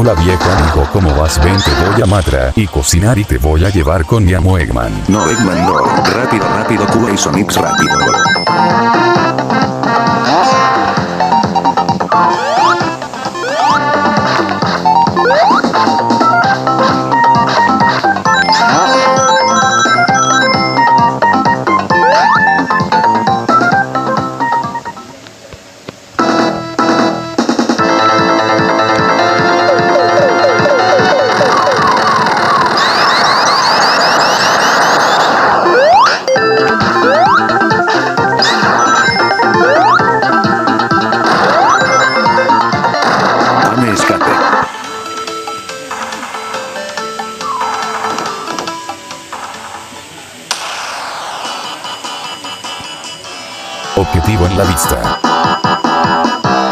Hola viejo amigo, ¿cómo vas? Ven, te voy a matar y cocinar y te voy a llevar con mi amo Eggman. No, Eggman, no. Rápido, rápido, Cuba y Sonics, rápido. Dame escape. Objetivo en la vista.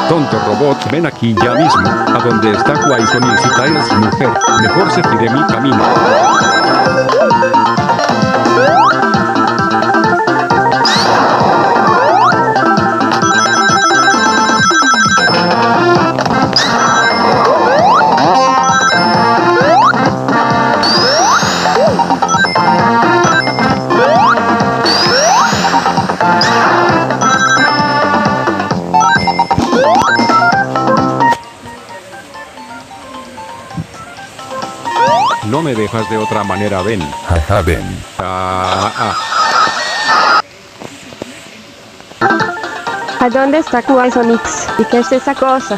Tonto robot, ven aquí ya mismo, a donde está Quaison y si Tails mujer, mejor seguiré mi camino. No me dejas de otra manera, ven. Jaja, ven. ¿A dónde está Quaison? ¿Y qué es esa cosa?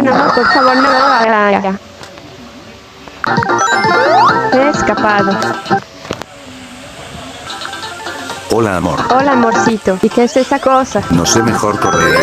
No, por favor, no lo haga. He escapado. Hola, amor. Hola, amorcito. ¿Y qué es esa cosa? No sé, mejor correr.